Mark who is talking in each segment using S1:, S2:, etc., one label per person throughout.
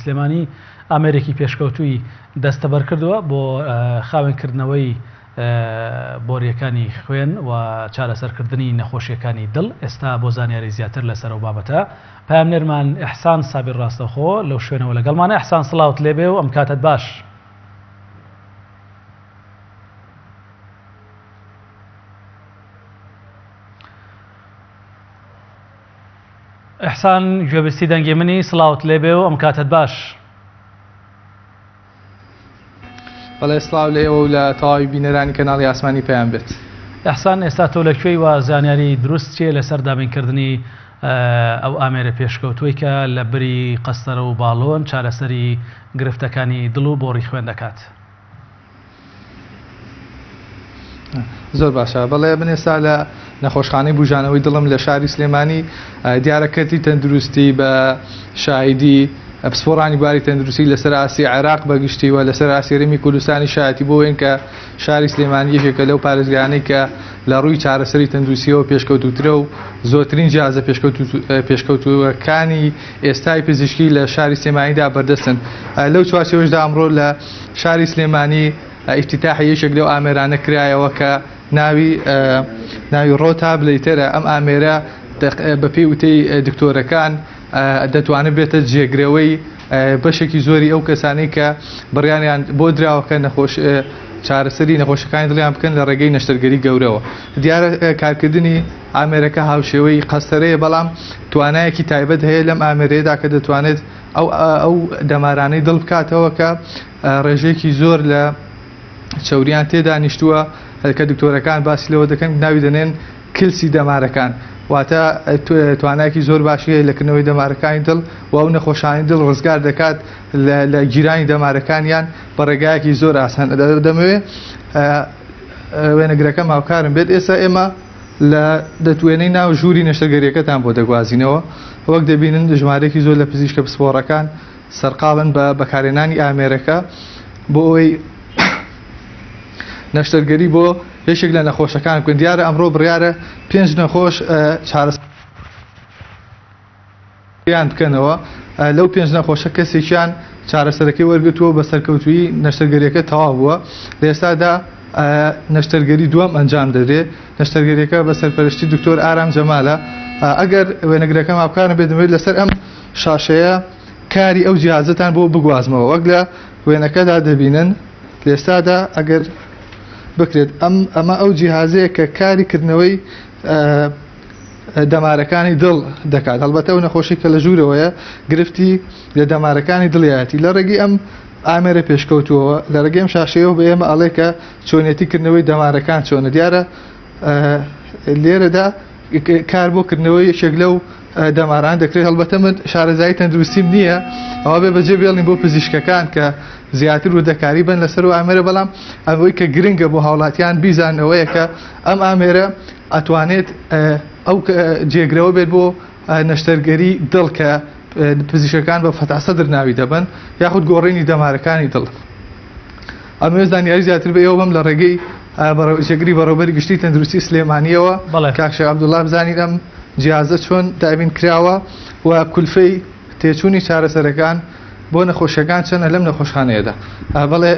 S1: سلێمانی ئامێرێکی پێشکەوتووی دەستەبەر کردووە بۆ خاوێنکردنەوەی بۆریەکانی خوێن و چارەسەرکردنی نەخۆشیەکانی دڵ. ئێستا بۆ زانیاری زیاتر لەسەر ئەو بابەتە پامنێرمان ئیحسان سابیر ڕاستەوخۆ لەو شوێنەوە لەگەڵمانە. ئیحسان سڵاوت لێبێ و ئەم کاتت باش. ئیحسان گوێبستی دەنگی منی سڵاوت لێبێ و ئەم کاتت باش.
S2: بەڵێ سڵاو لێەوە و لە تەواوی بینەرانی کەناڵی ئاسمانی پێیان بێت.
S1: ئیحسان ئێستا تۆ لەکوێی و زانیاری دروست چیە لەسەر دابینکردنی ئەو ئامێرە پێشکەوتووی کە لە بری قەستەرە و باڵۆن چارەسەری گرفتەکانی دڵ و بۆڕی خوێن دەکات؟
S2: زۆر باشە. بەڵێ من ئێستا لە نەخۆشخانەی بوژانەوەی دڵم لە شاری سلێمانی دیارەکەتی تەندروستی بە شاهیدی پسپۆڕانی باری تەندروستی لەسەر ئاسی عێراق بەگشتی و لەسەر ئاسیێرەمی کوردستانی شایەتی بۆ ئەوەی کە شاری سلێمانی یەکێکە لەو پارێزگانەی کە لە ڕووی چارەسەری تەندروستیەوە پێشکەوتوترە و زۆرترین جیازە پێشکەوتوەکانی ئێستای پزیشکی لە شاری سلێمانیدا بەردەستن. لەو چوارچێوەشدا ئەمڕۆ لە شاری سلێمانی ئیفتتاحی یەکێک لەو ئامێرانە کرایەوە کە ناوی ڕۆتا بلیتەرە. ئەم ئامێرە بە پێی وتەی دکتۆرەکان دەتوانێت بێتە جێگرەوەی بەشێکی زۆری ئەو کەسانی کە بڕیانیان بۆ دراوەکە چارەسەری نەخۆشیەکانی دڵیان بکەن لە ڕێگەی نەشتەرگەری گەورەوە. دیارە کارکردنی ئامێرەکە هاوشێوەی قەستەرەیە، بەڵام توانایەکی تایبەت هەیە لەم ئامێرەیەدا کە دەتوانێت ئەو دەمارانەی دڵ بکاتەوە کە ڕێژەیەکی زۆر لە چەوریان تێدا نیشتووە کە دکتۆرەکان باسی لەوە دەکەن ناوی دەنێن کلسی دەمارەکان، واتە توانایەکی زۆر باشی لەکردنەوەی دەمارەکانی دڵ و ئەو نەخۆشانی دڵ ڕزگار دەکات لە گیرانی دەمارەکانیان بە ڕێگایەکی زۆر ئاسان. دەمەوێت وێنەگرەکەم هاوکارم بێت. ئێستا ئێمە لە دەتوێنەی ناو ژووری نەشتەرگەریەکەتان بۆ دەگوازینەوە. وەک دەبینن ژمارەیەکی زۆر لە پزیشکە پسپۆڕەکان سەرقاڵن بە بەکارهێنانی ئامێرەکە بۆ ئەوەی نەشتەرگەری بۆ یەکێک لە نەخۆشەکان بکەن. دیارە ئەمڕۆ بڕیارە 5 نەخۆش چارەسەریان بکەنەوە. لەو 5 نەخۆشە کەسێکیان چارەسەرەکەی وەرگتووە بە سەرکەوتووی نەشتەرگەریەکە تەواو بووە. لە ئێستادا نەشتەرگەری دووەم ئەنجام دەدرێت. نەشتەرگەریەکە بە سەرپەرشتی دکتۆر ئارام جەمالە. ئەگەر وێنەگرەکەم هاوکارم بێت دەمەوێت لەسەر ئەم شاشەیە کاری ئەو جیهازەتان بۆ بگوازمەوە. وەک لە وێنەکەدا دەبینن لە ئێستادا ئەگەر بکرێت ئەمە ئەو جیهازەیە کە کاریکردنەوەی دەمارەکانی دڵ دەکات. هەڵبەتە ئەو نەخۆشی کە لە ژوورەوەیە گرفتی لە دەمارەکانی دڵیەتی لە ڕێگەی ئەم ئامێرە پێشکەوتووەوە لە ڕێگەی ئەم شاشەیەوە بە ئێمە ئەڵێ کە چۆنێتیکردنەوەی دەمارەکان چۆنە. دیارە لێرەدا کار بۆکردنەوەی یەکێک لەو دەماران دەکرێت. هەڵبەتە من شارەزایی تەندروستیم نییە، ئەوە بێ بەجێ بێڵین بۆ پزیشکەکان کە زیاتر و دەکاری بن لەسەر و ئامێرە، بەڵام ئەوەی کە گرنگە بۆ هاوڵاتیان بیزانەوەیە کە ئەم ئامێرە ئەتوانێت ئەو جێگرەوە بێت بۆ نەشتەرگەری دڵ کە پزیشکەکان بە فەتاسەدر ناوی دەبن یاخود گۆڕینی دەمارەکانی دڵ. ئەمێ زانیاری زیاتر بە ئێوە بم لە ڕێگەی جێگری بەڕێوەبەری گشتی تەندروستی سلێمانیەوە کاک عەبدوڵڵا بزانین ئەم جیهازە چۆن دابین کراوە و کولفەی تێچوونی چارەسەرەکان بۆ نەخۆشیەکان چەنە لەم نەخۆشخانەیەدا. بەڵێ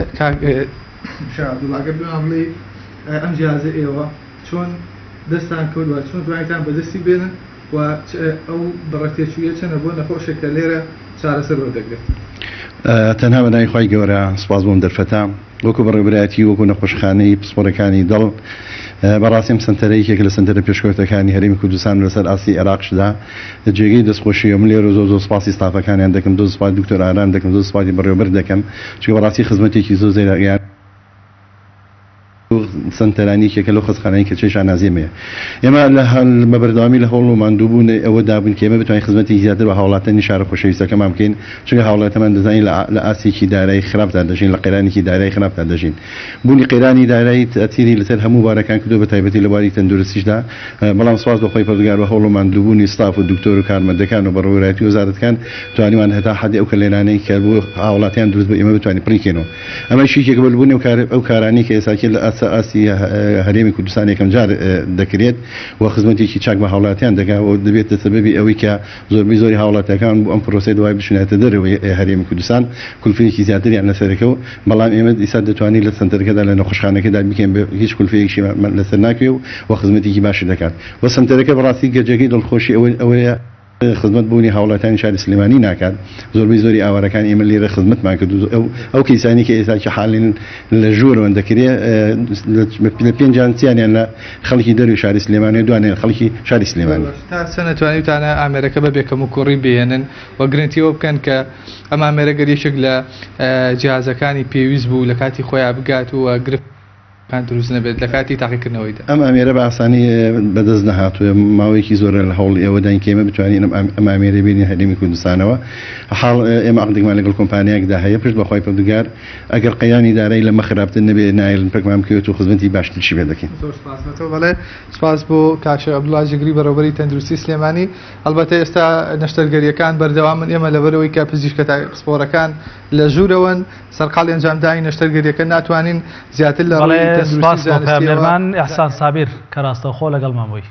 S2: عەبدوڵڵاگە بڵێ ئەم جیهازە ئێوە چۆن دەستان کردووە، چۆن دوایتان بەدەستی بێنن و ئەو بەڕەتێچوویە چەنە بۆ نەخۆشێک کە لێرە چارەسەر وەردەگرێت.
S3: تەنها بەنای خۆی گەورە سوپاس بۆم دەرفەتە وەکو بەڕێوەبەرایەتی وەکو نەخۆشخانەی پسپۆرەکانی دڵ بەڕاستیم سنتەرەیەکێک لە سنتەرە پێشکەوتەکانی هەرێمی کوردستان لەسەر ئاسی عێراقشدا جێگەی دەستخۆشیە من لێرە زۆر سوپاسی ستافەکانیان دەکەم، زۆر سوپاس دکتۆر ئارام دەکەم، زۆر سوپاسی بەڕێوەبەر دەکەم چونکە بەڕاستی خزمەتێکی زۆر زێرایان سنتەرانیکێکە لەو خزمخانەی کە چێشان نازیێمەیە. ئێمە لە بەبەردەوامی لە هەوڵ و ماندووبوون ئەوە دابوون کە ئێمە بتوانین خزمەتی زیاتر بە هاوڵاتانی شارە خۆشەویستەکەمان بکەین، چونکە هاوڵاتەمان دەزانین لە ئاسێکی دارایی خراپدا دەژین، لە قەیرانێکی دارایی خراپدا دەژین. بوونی قەیرانی دارایی تەئثیری لەسەر هەموو بارەکان کردو بە تایبەتی لە باری تەندروستیشدا، بەڵام سوپاس بەخۆی پەروەردگار بە هەوڵ و ماندووبوونی ستاف و دکتۆر و کارمەندەکان و بەڕێوەبەرایەتی وەزارەتەکان توانیوان هەتا حەدی ئەو کەلێنانەی کە بۆ هاوڵاتیان دروست بە ئێمە بتوانین پڕیکەینەوە. ئەمە شیکێک بەلبوونی ئەو کارانی کە ئێساکە لە لەسەر ئاسی هەرێمی کوردستان یەکەم جار دەکرێت و خزمەتێکی چاک بە هاوڵاتیان دەکات و دەبێتە سەبەبی ئەوەی کە زۆربەی زۆری هاوڵاتیەکان بۆ ئەم پرۆسەی دوای بچونێتە دەرەوەی هەرێمی کوردستان کولفەیەکی زیاتریان لەسەرەکە و بەڵام ئێمە ئیسا دەتوانین لە سنتەرەکەدا لە نەخۆشخانەکەدا بکەین هیچ کولفەیەکی لەسەر ناکوێ و خزمەتێکی باشی دەکات و سنتەرەکە بەڕاستی گەجەکەی دڵخۆشی ئەوەیە خزمەت بوونی هاوڵاتیانی شاری سلێمانی ناکات زۆربەی زۆری ئاوارەکان ئێمە لێرە خزمەتمان کرد ئەو کەیسانی کە ئێستا حاڵین لە ژوورەوە دەکرێت لە پێنجیانیان لە خەڵکی دەروی شاری سلێمانی دوانێن خەڵکی شاری سلێمانی
S2: تا سنەتوانیتانە ئامێرەکە بەبێکەم و کوڕی بێنن و گرنگیەوە بکەن کە ئەم ئامێرەگەریشێک لە جیازەکانی پێویست بوو لە کاتی خۆیان بگات و گرفت دروست نەبێت لە کاتی تاقیکردنەوەیدا
S3: ئەم ئامێرە بە ئاسانی بەدەست نەهاتووە ماوەیەکی زۆرە لە هەوڵ ئێوەدان کێمە بتوانین ئەم ئامێرە بینی هەرێمی کوردستانەوە حاڵ ئێمە عقدێکمان لەگەڵ کۆمپانیایەکدا هەیە پشت بەخوای پەروەردگار ئەگەر قەیانی دارایی لەمە خراپتر نەبێت نایڵن پێکمان بکەوێت و خزمەتی باشترشی پێ دەکەین.
S2: بەڵێ سپاس بۆ کاکە عەبدوڵڵا جگری بەڕێوەبەری تەندروستی سلێمانی هەڵبەتە ئێستا نەشتەرگەریەکان بەردەوامن ئێمە لەبەرەوەی کە پزیشکە پسپۆرەکان لە ژوورەوەن سەرقاڵی ئەنجامدانی نەشتەرگەریەکە ناتوانین زیاتر لە ڕێی تەندروستی
S1: مێرمان ئەحسان سابیر کە ڕاستەوخۆ لەگەڵمان بووی.